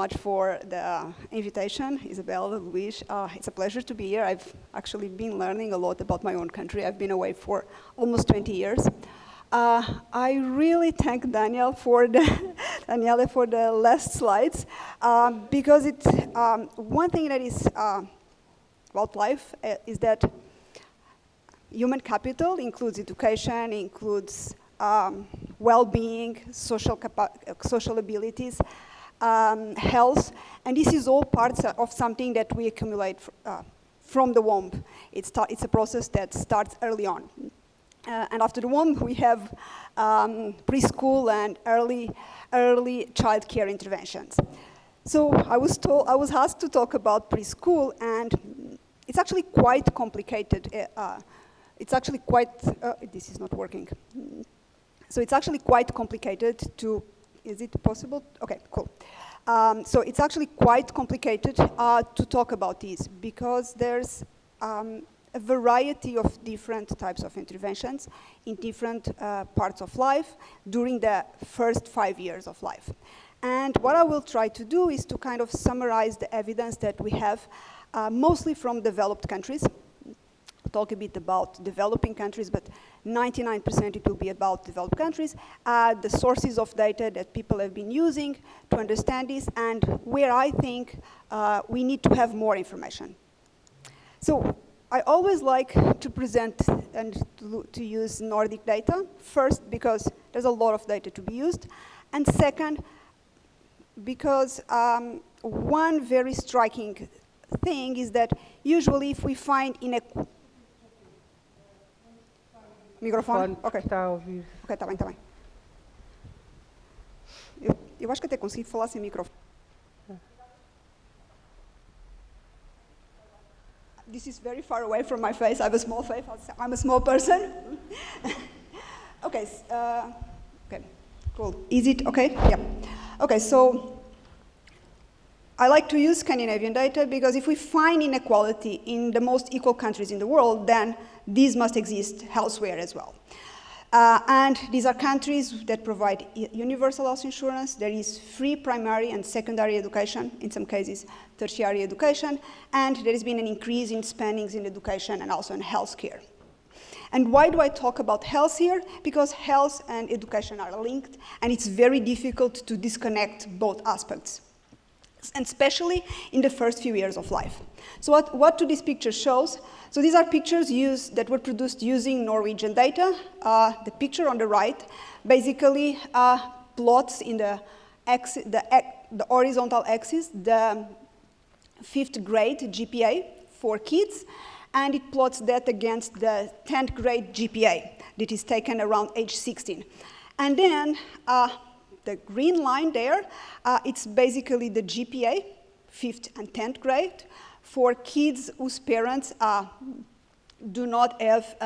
much for the invitation, Isabel, Luis. It's a pleasure to be here. I've actually been learning a lot about my own country. I've been away for almost 20 years. I really thank Danielle for the last slides, because it's one thing that is about life is that human capital includes education, includes well-being, social abilities, health, and this is all parts of something that we accumulate from the womb. It's a process that starts early on. And after the womb, we have preschool and early child care interventions. So I was asked to talk about preschool, and it's actually quite complicated. This is not working. So it's actually quite complicated to, is it possible? Okay, cool. So it's actually quite complicated to talk about this because there's a variety of different types of interventions in different parts of life during the first 5 years of life. And what I will try to do is to kind of summarize the evidence that we have, mostly from developed countries. I'll talk a bit about developing countries, but 99% it will be about developed countries, the sources of data that people have been using to understand this, and where I think we need to have more information. So I always like to present and to use Nordic data, first because there's a lot of data to be used, and second, because one very striking thing is that usually if we find inequality... Microfone? Ok. Está a ouvir. Ok, está bem. Eu acho que até consigo falar sem microfone. This is very far away from my face. I have a small face. I'm a small person. Okay. Okay. Cool. Is it okay? Yeah. Okay. So I like to use Scandinavian data because if we find inequality in the most equal countries in the world, then these must exist elsewhere as well. And these are countries that provide universal health insurance. There is free primary and secondary education, in some cases tertiary education, and there has been an increase in spendings in education and also in healthcare. And why do I talk about health here? Because health and education are linked, and it's very difficult to disconnect both aspects, and especially in the first few years of life. So what do these pictures show? So these are pictures that were produced using Norwegian data. The picture on the right basically plots in the horizontal axis the 5th grade GPA for kids, and it plots that against the 10th grade GPA that is taken around age 16. And then the green line there, it's basically the GPA, 5th and 10th grade, for kids whose parents do not have,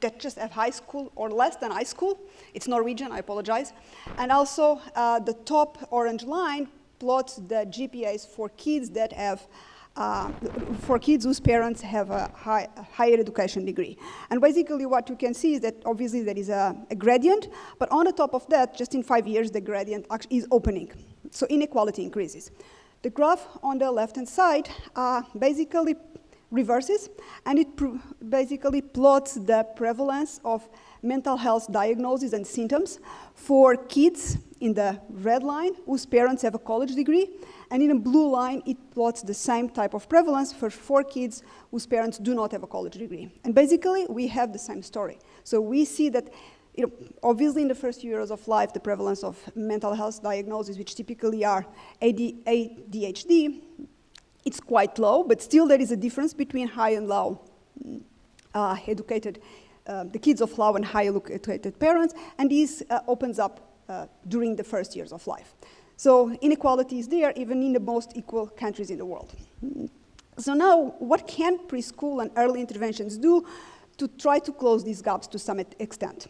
that just have high school or less than high school. It's Norwegian, I apologize. And also the top orange line plots the GPAs for kids that have, for kids whose parents have a higher education degree. And basically what you can see is that obviously there is a gradient, but on the top of that, just in 5 years, the gradient actually is opening. So inequality increases. The graph on the left-hand side basically reverses, and it basically plots the prevalence of mental health diagnoses and symptoms for kids in the red line whose parents have a college degree, and in the blue line it plots the same type of prevalence for kids whose parents do not have a college degree. And basically we have the same story. So we see that obviously in the first few years of life the prevalence of mental health diagnoses, which typically are ADHD, it's quite low, but still there is a difference between high and low educated, the kids of low and high educated parents, and this opens up during the first years of life. So inequality is there even in the most equal countries in the world. So now, what can preschool and early interventions do to try to close these gaps to some extent?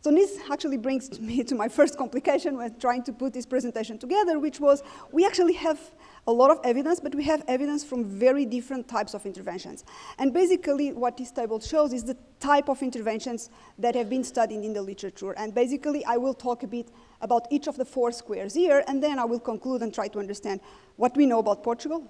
So this actually brings me to my first complication when trying to put this presentation together, which was we actually have a lot of evidence, but we have evidence from very different types of interventions. And basically what this table shows is the type of interventions that have been studied in the literature. And basically I will talk a bit about each of the 4 squares here, and then I will conclude and try to understand what we know about Portugal.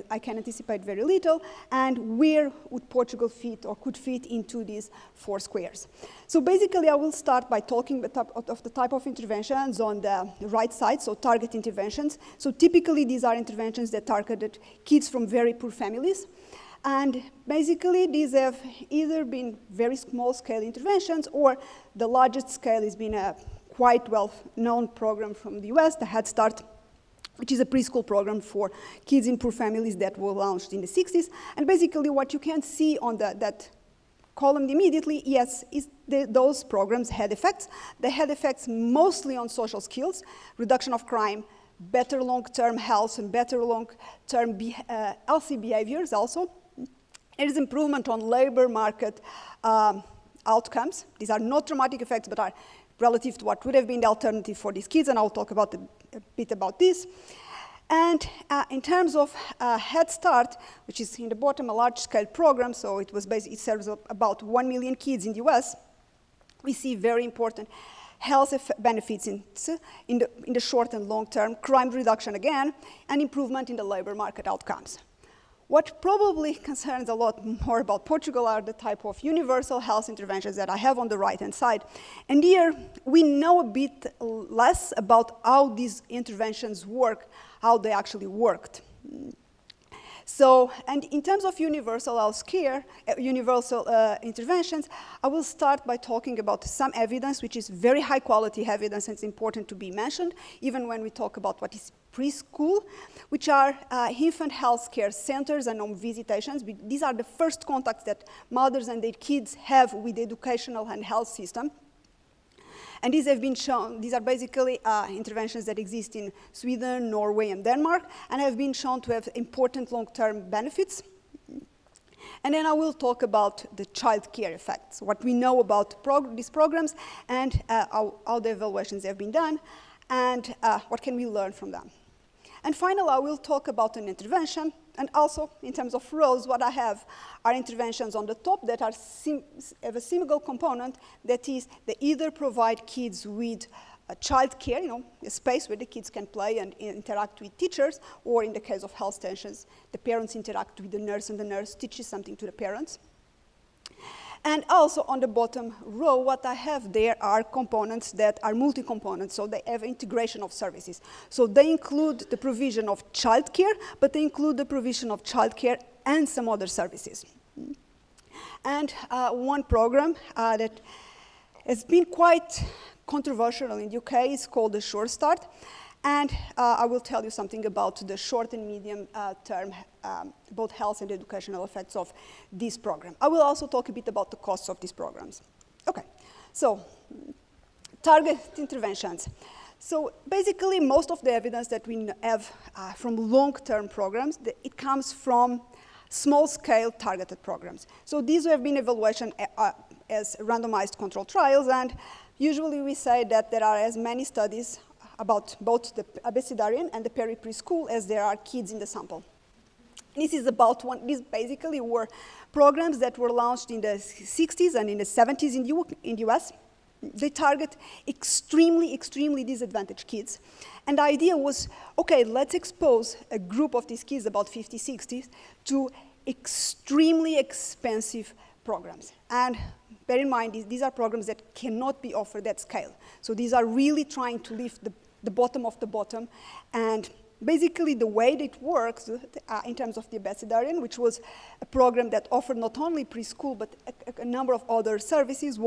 I can anticipate very little, and where would Portugal fit or could fit into these 4 squares. So basically I will start by talking of the type of interventions on the right side, so target interventions. So typically these are interventions that targeted kids from very poor families. And basically these have either been very small scale interventions, or the largest scale has been a quite well-known program from the US, the Head Start, which is a preschool program for kids in poor families that were launched in the 60s. And basically what you can see on that column immediately, yes, is those programs had effects. They had effects mostly on social skills, reduction of crime, better long-term health, and better long-term healthy behaviors also. There is improvement on labor market outcomes. These are not dramatic effects, but are relative to what would have been the alternative for these kids, and I'll talk about a bit about this. And in terms of Head Start, which is in the bottom, a large-scale program, so it serves about 1 million kids in the US, we see very important health benefits in the short and long term, crime reduction again, and improvement in the labor market outcomes. What probably concerns a lot more about Portugal are the type of universal health interventions that I have on the right-hand side. And here, we know a bit less about how these interventions work, how they actually worked. So, and in terms of universal health care, universal interventions, I will start by talking about some evidence, which is very high quality evidence, and it's important to be mentioned, even when we talk about what is preschool, which are infant health care centers and home visitations. These are the first contacts that mothers and their kids have with the educational and health system. And these have been shown, these are basically interventions that exist in Sweden, Norway, and Denmark, and have been shown to have important long-term benefits. And then I will talk about the child care effects, what we know about these programs, and how the evaluations have been done, and what can we learn from them. And finally, I will talk about an intervention, and also, in terms of rows, what I have are interventions on the top that have a single component, that is, they either provide kids with child care, a space where the kids can play and interact with teachers, or in the case of health tensions, the parents interact with the nurse, and the nurse teaches something to the parents. And also on the bottom row, what I have there are components that are multi-components, so they have integration of services. So they include the provision of childcare, but they include the provision of childcare and some other services. And one program that has been quite controversial in the UK is called the Sure Start. And I will tell you something about the short and medium term, both health and educational effects of this program. I will also talk a bit about the costs of these programs. Okay, so target interventions. So basically, most of the evidence that we have from long-term programs, it comes from small-scale targeted programs. So these have been evaluated as randomized controlled trials, and usually we say that there are as many studies about both the abecedarian and the peri-preschool as there are kids in the sample. These basically were programs that were launched in the 60s and in the 70s in the US. They target extremely, extremely disadvantaged kids. And the idea was, okay, let's expose a group of these kids, about 50, 60, to extremely expensive programs. And bear in mind, these are programs that cannot be offered at scale. So these are really trying to lift the bottom of the bottom. And basically, the way that it works in terms of the abecedarian, which was a program that offered not only preschool, but a number of other services,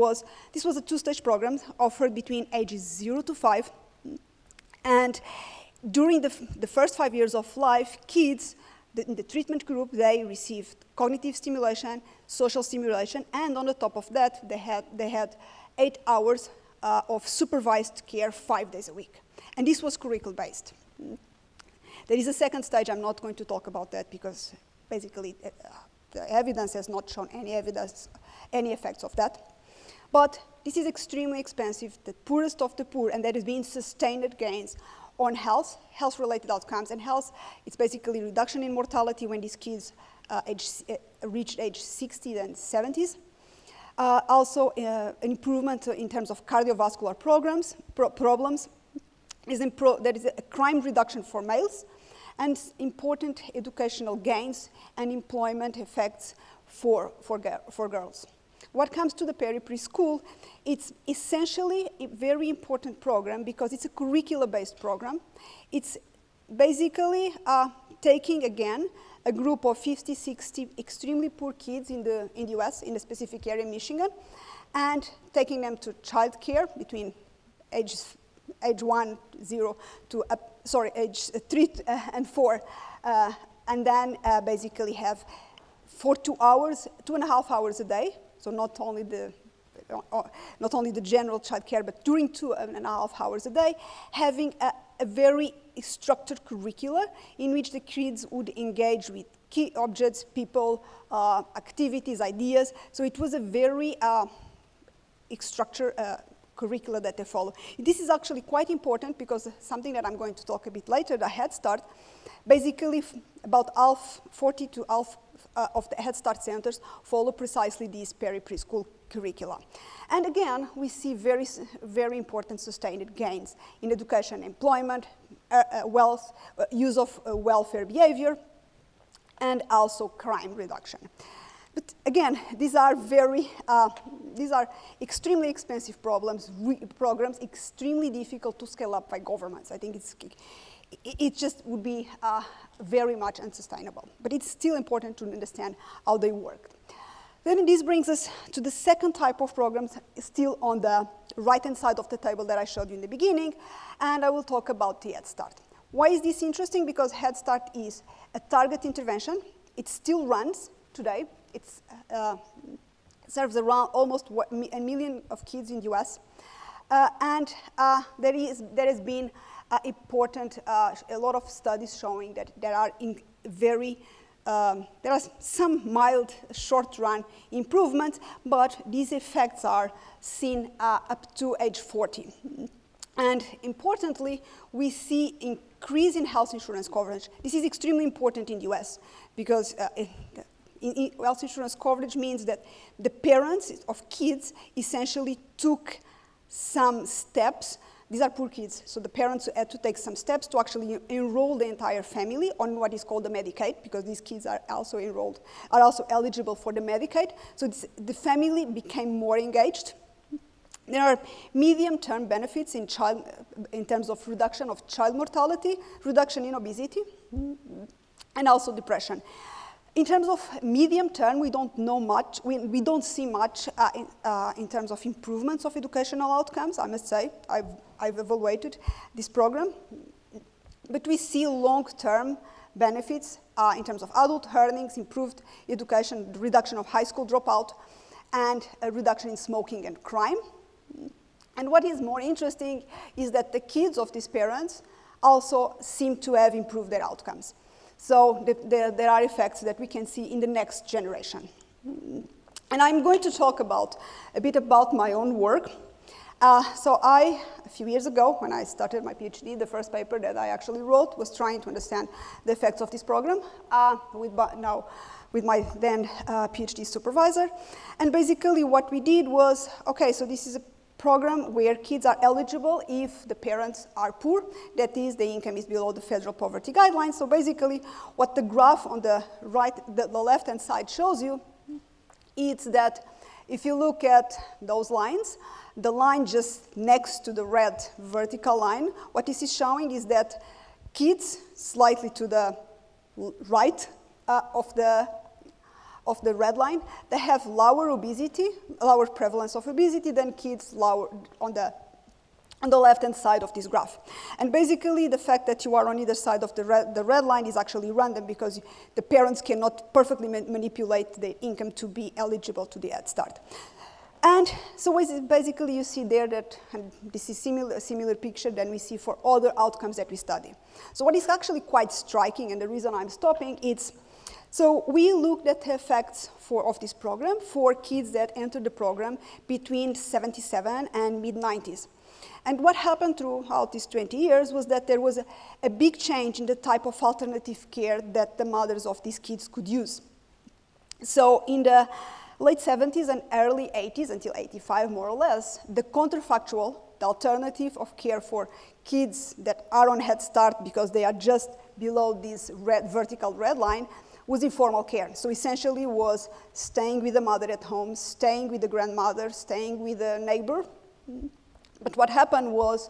this was a two-stage program offered between ages 0 to 5. And during the first 5 years of life, kids in the treatment group, they received cognitive stimulation, social stimulation, and on the top of that, they had 8 hours of supervised care 5 days a week. And this was curricle-based. There is a second stage. I'm not going to talk about that because basically the evidence has not shown any effects of that. But this is extremely expensive, the poorest of the poor, and there has been sustained gains on health-related outcomes. And health, it's basically reduction in mortality when these kids reached age 60 and 70s. Also, an improvement in terms of cardiovascular problems. There is a crime reduction for males, and important educational gains and employment effects for girls. What comes to the preschool, it's essentially a very important program because it's a curricular-based program. It's basically taking, again, a group of 50, 60 extremely poor kids in the US, in a specific area in Michigan, and taking them to childcare between age 3 and 4, and then basically have for 2.5 hours a day. So not only the general childcare, but during 2.5 hours a day, having a very structured curricula in which the kids would engage with key objects, people, activities, ideas. So it was a very structured curricula that they follow. This is actually quite important because something that I'm going to talk a bit later, the Head Start, basically about 40 to half of the Head Start centers follow precisely these preschool curricula. And again, we see very, very important sustained gains in education, employment, wealth, use of welfare behavior, and also crime reduction. But again, these are extremely expensive programs, extremely difficult to scale up by governments. I think it just would be very much unsustainable. But it's still important to understand how they work. Then this brings us to the second type of programs, still on the right-hand side of the table that I showed you in the beginning, and I will talk about the Head Start. Why is this interesting? Because Head Start is a target intervention. It still runs today. It serves around almost 1 million of kids in the US. And there has been a lot of studies showing that there are some mild short-run improvements, but these effects are seen up to age 40. And importantly, we see increase in health insurance coverage. This is extremely important in the US because health insurance coverage means that the parents of kids essentially took some steps. These are poor kids, so the parents had to take some steps to actually enroll the entire family on what is called the Medicaid, because these kids are also eligible for the Medicaid. So the family became more engaged. There are medium-term benefits in terms of reduction of child mortality, reduction in obesity, and also depression. In terms of medium term, we don't know much. We don't see much in terms of improvements of educational outcomes, I must say. I've evaluated this program. But we see long-term benefits in terms of adult earnings, improved education, reduction of high school dropout, and a reduction in smoking and crime. And what is more interesting is that the kids of these parents also seem to have improved their outcomes. So there are effects that we can see in the next generation. And I'm going to talk a bit about my own work. So a few years ago, when I started my PhD, the first paper that I actually wrote was trying to understand the effects of this program with my then PhD supervisor. And basically what we did was, okay, so this is a program where kids are eligible if the parents are poor, that is, the income is below the federal poverty guidelines. So basically, what the graph on the left-hand side shows you is that if you look at those lines, the line just next to the red vertical line, what this is showing is that kids slightly to the right of the red line, they have lower prevalence of obesity than kids on the left-hand side of this graph. And basically, the fact that you are on either side of the red line is actually random because the parents cannot perfectly manipulate the income to be eligible to the Head Start. And so basically, you see there that, and this is a similar picture than we see for other outcomes that we study. So what is actually quite striking, and the reason I'm stopping, it's so we looked at the effects of this program for kids that entered the program between 77 and mid-90s. And what happened throughout these 20 years was that there was a big change in the type of alternative care that the mothers of these kids could use. So in the late 70s and early 80s, until 85 more or less, the counterfactual, the alternative of care for kids that are on Head Start because they are just below this vertical red line, was informal care. So essentially was staying with the mother at home, staying with the grandmother, staying with a neighbor. But what happened was,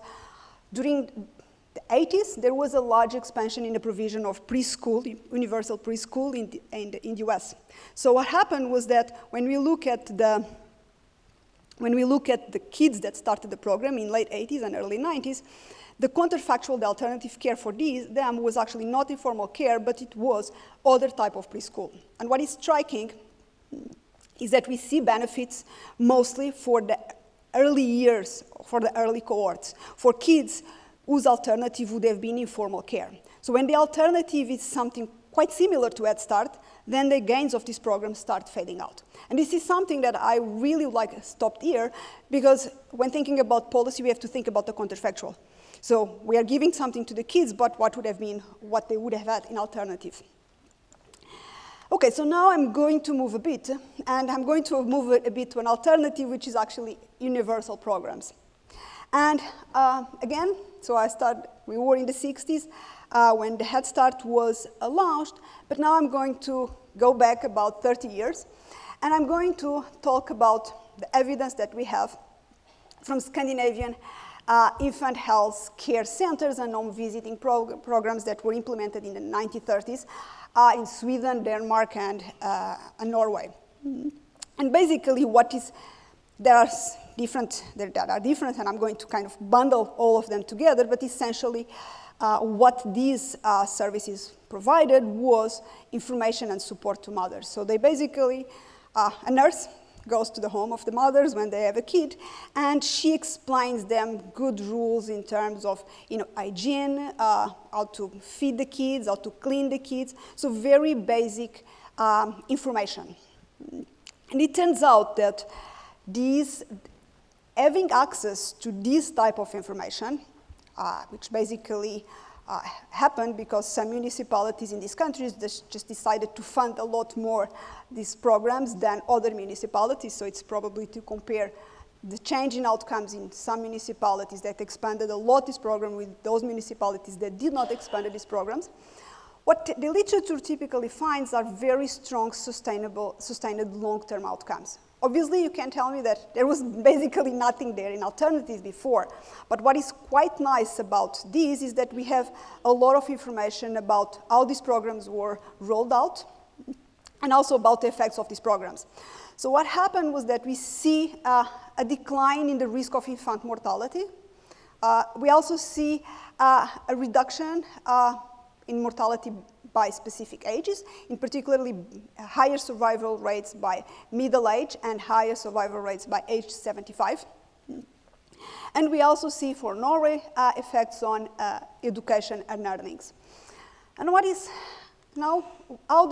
during the 80s, there was a large expansion in the provision of preschool, universal preschool in the US. So what happened was that when we look at the kids that started the program in late 80s and early 90s, the counterfactual, the alternative care for them was actually not informal care, but it was other type of preschool. And what is striking is that we see benefits mostly for the early years, for the early cohorts, for kids whose alternative would have been informal care. So when the alternative is something quite similar to Head Start, then the gains of this program start fading out. And this is something that I really like stopped here, because when thinking about policy, we have to think about the counterfactual. So we are giving something to the kids, but what would have been what they would have had in alternative. Okay, so now I'm going to move a bit, and I'm going to move a bit to an alternative, which is actually universal programs. And again, so we were in the 60s when the Head Start was launched, but now I'm going to go back about 30 years, and I'm going to talk about the evidence that we have from Scandinavian infant health care centers and home visiting programs that were implemented in the 1930s in Sweden, Denmark, and Norway. And basically there are different, and I'm going to kind of bundle all of them together, but essentially what these services provided was information and support to mothers. So they basically, a nurse goes to the home of the mothers when they have a kid, and she explains them good rules in terms of hygiene, how to feed the kids, how to clean the kids, so very basic information. And it turns out that having access to this type of information, which basically happened because some municipalities in these countries just decided to fund a lot more these programs than other municipalities. So it's probably to compare the change in outcomes in some municipalities that expanded a lot this program with those municipalities that did not expand these programs. What the literature typically finds are very strong, sustained long-term outcomes. Obviously, you can tell me that there was basically nothing there in alternatives before. But what is quite nice about these is that we have a lot of information about how these programs were rolled out and also about the effects of these programs. So what happened was that we see a decline in the risk of infant mortality. We also see a reduction in mortality by specific ages, in particularly higher survival rates by middle age and higher survival rates by age 75. And we also see for Norway effects on education and earnings. And how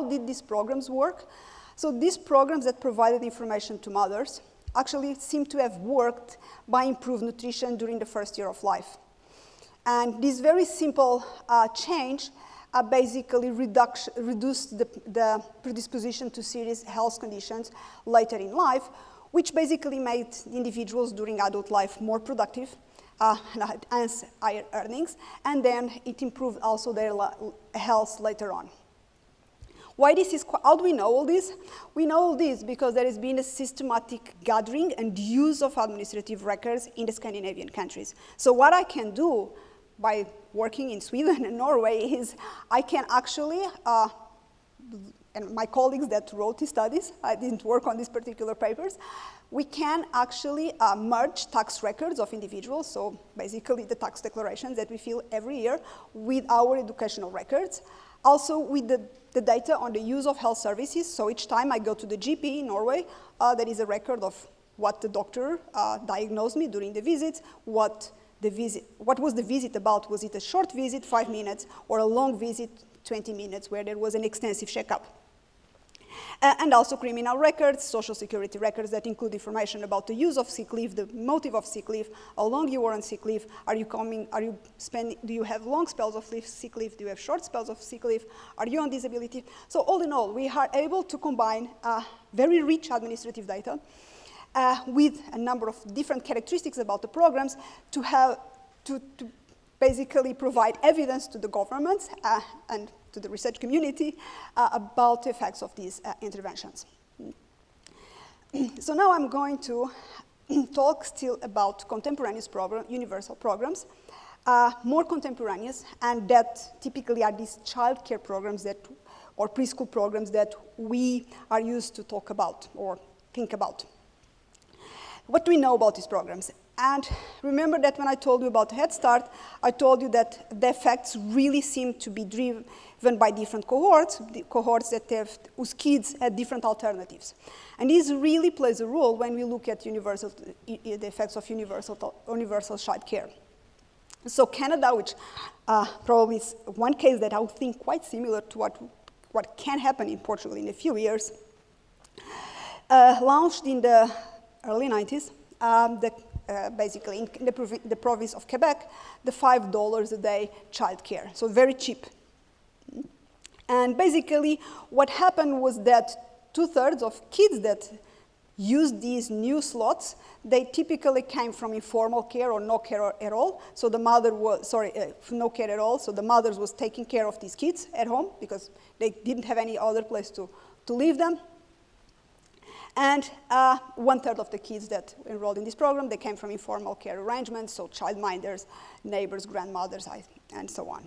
did these programs work? So these programs that provided information to mothers actually seem to have worked by improved nutrition during the first year of life. And this very simple change basically reduced the predisposition to serious health conditions later in life, which basically made individuals during adult life more productive and higher earnings, and then it improved also their health later on. How do we know all this? We know all this because there has been a systematic gathering and use of administrative records in the Scandinavian countries. So what I can do by working in Sweden and Norway is I can actually, and my colleagues that wrote these studies, I didn't work on these particular papers, we can actually merge tax records of individuals, so basically the tax declarations that we fill every year, with our educational records. Also with the data on the use of health services, so each time I go to the GP in Norway, there is a record of what the doctor diagnosed me during the visit, what was the visit about? Was it a short visit, 5 minutes, or a long visit, 20 minutes, where there was an extensive checkup? And also criminal records, social security records that include information about the use of sick leave, the motive of sick leave, how long you were on sick leave, do you have long spells of sick leave, do you have short spells of sick leave, are you on disability? So all in all, we are able to combine very rich administrative data with a number of different characteristics about the programs to basically provide evidence to the governments and to the research community about the effects of these interventions. So now I'm going to talk still about contemporaneous universal programs, more contemporaneous, and that typically are these childcare programs or preschool programs that we are used to talk about or think about. What do we know about these programs? And remember that when I told you about Head Start, I told you that the effects really seem to be driven by different cohorts, the cohorts whose kids had different alternatives. And this really plays a role when we look at the effects of universal child care. So Canada, which probably is one case that I would think quite similar to what can happen in Portugal in a few years, launched in the early 90s, basically in the province of Quebec, the $5 a day childcare, so very cheap. And basically, what happened was that 2/3 of kids that used these new slots, they typically came from informal care or no care at all. So the mother was, no care at all. So the mothers was taking care of these kids at home because they didn't have any other place to leave them. And 1/3 of the kids that enrolled in this program, they came from informal care arrangements, so childminders, neighbors, grandmothers, and so on.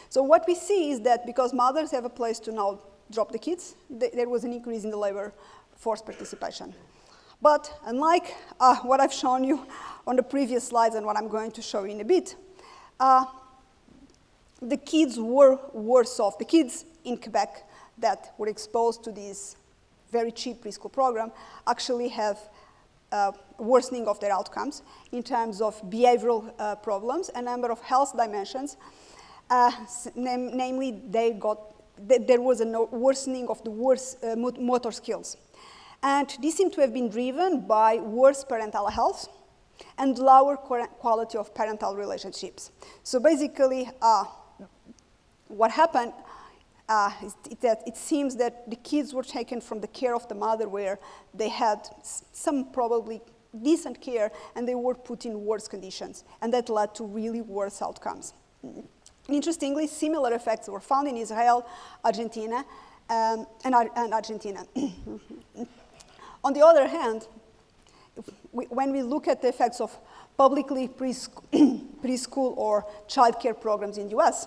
So what we see is that because mothers have a place to now drop the kids, there was an increase in the labor force participation. But unlike what I've shown you on the previous slides and what I'm going to show you in a bit, the kids were worse off. The kids in Quebec that were exposed to this very cheap preschool program actually have worsening of their outcomes in terms of behavioral problems, a number of health dimensions. Namely, there was a worsening of the motor skills. And this seemed to have been driven by worse parental health and lower quality of parental relationships. So basically, what happened is that it seems that the kids were taken from the care of the mother where they had some probably decent care and they were put in worse conditions. And that led to really worse outcomes. Interestingly, similar effects were found in Israel, Argentina, and Argentina. On the other hand, when we look at the effects of publicly preschool or childcare programs in the US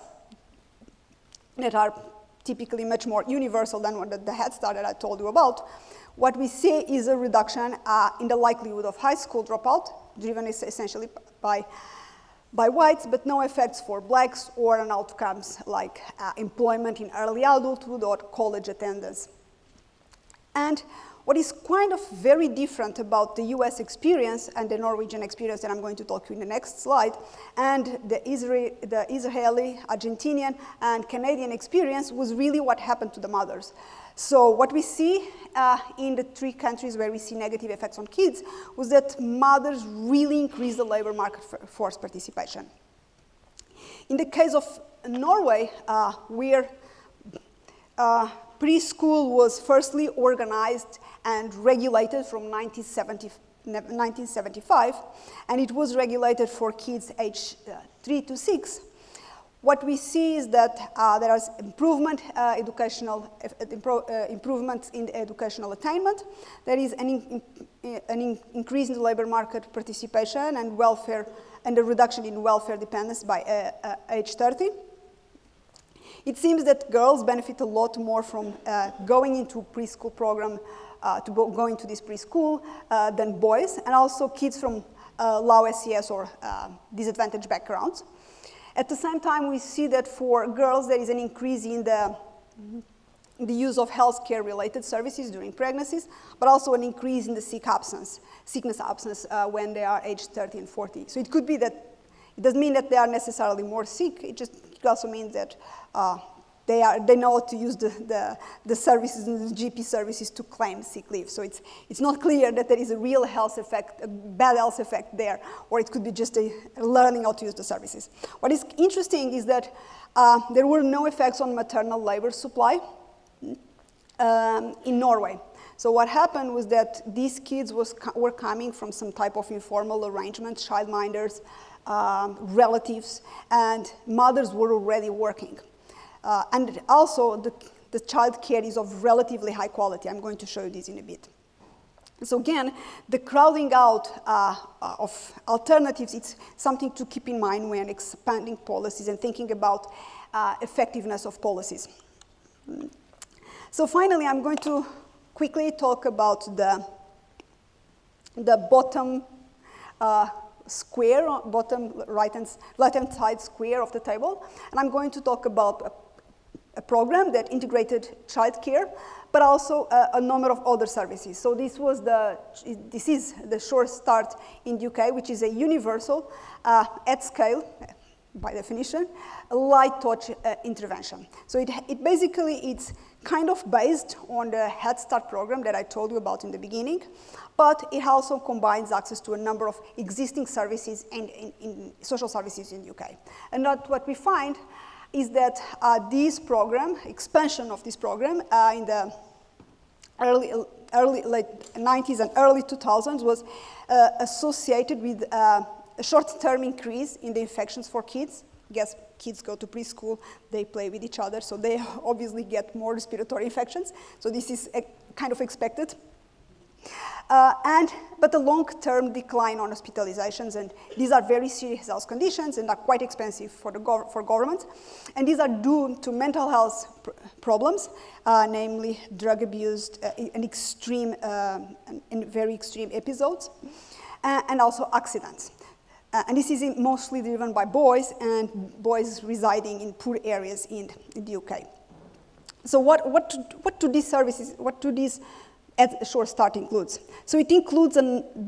that are typically much more universal than the Head Start that I told you about, what we see is a reduction in the likelihood of high school dropout, driven essentially by whites, but no effects for blacks or on outcomes like employment in early adulthood or college attendance. And what is kind of very different about the US experience and the Norwegian experience that I'm going to talk to you in the next slide, and the Israeli, Argentinian, and Canadian experience was really what happened to the mothers. So what we see in the 3 countries where we see negative effects on kids was that mothers really increased the labor market force participation. In the case of Norway, where preschool was firstly organized and regulated from 1975, and it was regulated for kids aged 3 to 6. What we see is that there is improvements in the educational attainment. There is an increase in the labor market participation and welfare, and a reduction in welfare dependence by age 30. It seems that girls benefit a lot more from going into preschool program, going to this preschool than boys, and also kids from low SES or disadvantaged backgrounds. At the same time, we see that for girls, there is an increase in the use of healthcare-related services during pregnancies, but also an increase in the sickness absence when they are aged 30 and 40. So it could be that, it doesn't mean that they are necessarily more sick, it also means that they know how to use the services and the GP services to claim sick leave. So it's not clear that there is a real health effect, a bad health effect there, or it could be just a learning how to use the services. What is interesting is that there were no effects on maternal labor supply in Norway. So what happened was that these kids were coming from some type of informal arrangement, childminders, relatives, and mothers were already working. And also, the child care is of relatively high quality. I'm going to show you this in a bit. So again, the crowding out of alternatives, it's something to keep in mind when expanding policies and thinking about effectiveness of policies. So finally, I'm going to quickly talk about the bottom square, bottom right-hand side square of the table. And I'm going to talk about a program that integrated childcare, but also a number of other services. So this is the Sure Start in the UK, which is a universal, at scale, by definition, a light touch intervention. So it basically, it's kind of based on the Head Start program that I told you about in the beginning, but it also combines access to a number of existing services and in social services in the UK. And what we find is that this program, expansion of this program in the late 90s and early 2000s was associated with a short-term increase in the infections for kids. Guess kids go to preschool, they play with each other, so they obviously get more respiratory infections. So this is kind of expected. But a long-term decline on hospitalizations, and these are very serious health conditions and are quite expensive for governments. And these are due to mental health problems, namely drug abuse and very extreme episodes, and also accidents. And this is mostly driven by boys, and boys residing in poor areas in the UK. So what do these services, what do these at Sure Start includes? So it includes,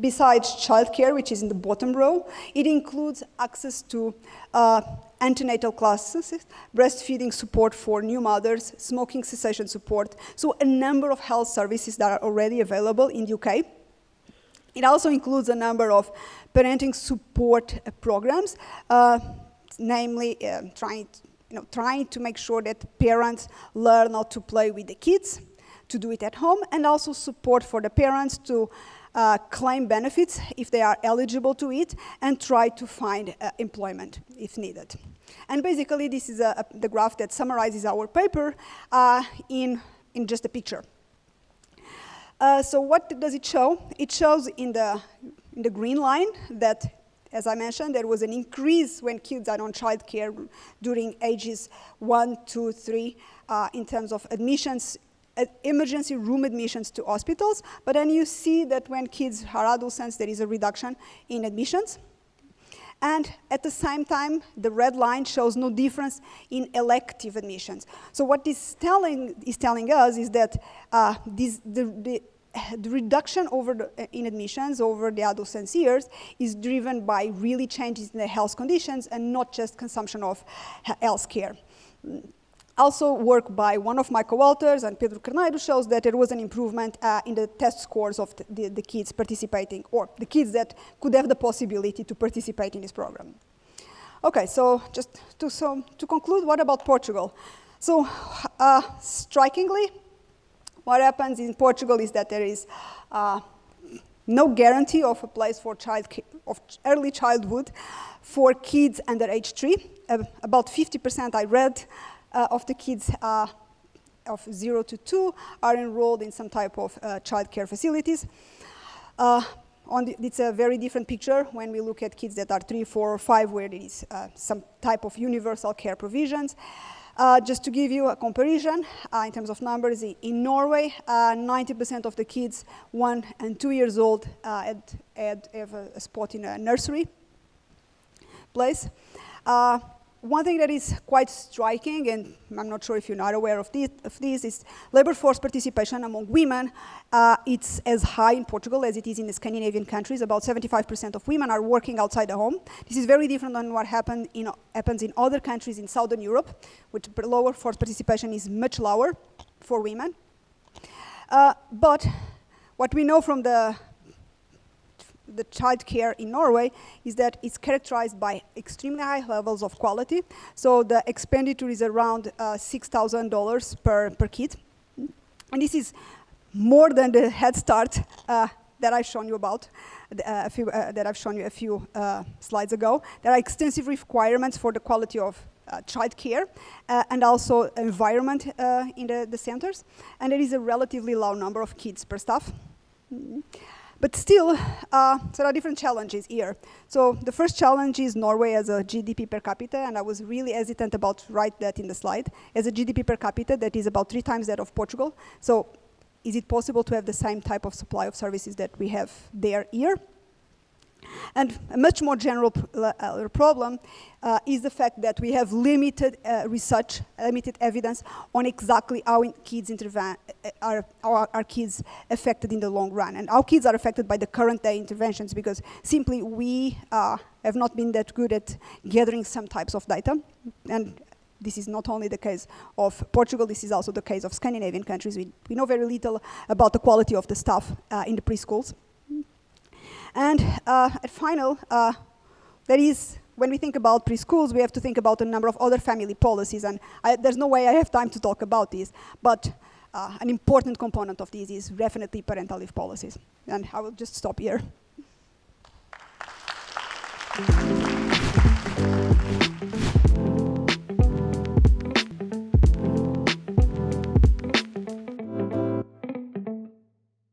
besides childcare, which is in the bottom row, it includes access to antenatal classes, breastfeeding support for new mothers, smoking cessation support, so a number of health services that are already available in the UK. It also includes a number of parenting support programs, namely trying to make sure that parents learn how to play with the kids, to do it at home, and also support for the parents to claim benefits if they are eligible to it, and try to find employment if needed. And basically, this is the graph that summarizes our paper in just a picture. So what does it show? It shows in the green line that, as I mentioned, there was an increase when kids are on childcare during ages 1, 2, 3 in terms of admissions, emergency room admissions to hospitals. But then you see that when kids are adolescents, there is a reduction in admissions. And at the same time, the red line shows no difference in elective admissions. So what this is telling us is that the reduction in admissions over the adolescents' years is driven by really changes in the health conditions and not just consumption of health care. Also, work by one of my co-authors, and Pedro Carneiro, shows that there was an improvement in the test scores of the kids participating, or the kids that could have the possibility to participate in this program. Okay, so just to conclude, what about Portugal? So, strikingly, what happens in Portugal is that there is no guarantee of a place for early childhood for kids under age 3. About 50%, I read, of the kids of 0 to 2 are enrolled in some type of childcare facilities. It's a very different picture when we look at kids that are 3, 4, or 5, where there is some type of universal care provisions. Just to give you a comparison, in terms of numbers, in Norway, 90% of the kids 1 and 2 years old have a spot in a nursery place. one thing that is quite striking, and I'm not sure if you're not aware of this is labor force participation among women. It's as high in Portugal as it is in the Scandinavian countries. About 75% of women are working outside the home. This is very different than what happens in other countries in Southern Europe, which labor force participation is much lower for women. But what we know from the child care in Norway is that it's characterized by extremely high levels of quality. So the expenditure is around $6,000 per kid. And this is more than the Head Start that I've shown you about, that I've shown you a few slides ago. There are extensive requirements for the quality of child care and also environment in the centers. And there is a relatively low number of kids per staff. But still, there are different challenges here. So the first challenge is Norway as a GDP per capita, and I was really hesitant about write that in the slide. As a GDP per capita, that is about 3 times that of Portugal. So is it possible to have the same type of supply of services that we have there here? And a much more general problem is the fact that we have limited research, limited evidence on exactly how kids are kids affected in the long run, and how kids are affected by the current day interventions, because simply we have not been that good at gathering some types of data. And this is not only the case of Portugal, this is also the case of Scandinavian countries. We know very little about the quality of the staff in the preschools. And at final, that is, when we think about preschools, we have to think about a number of other family policies. And there's no way I have time to talk about this. But an important component of this is definitely parental leave policies. And I will just stop here.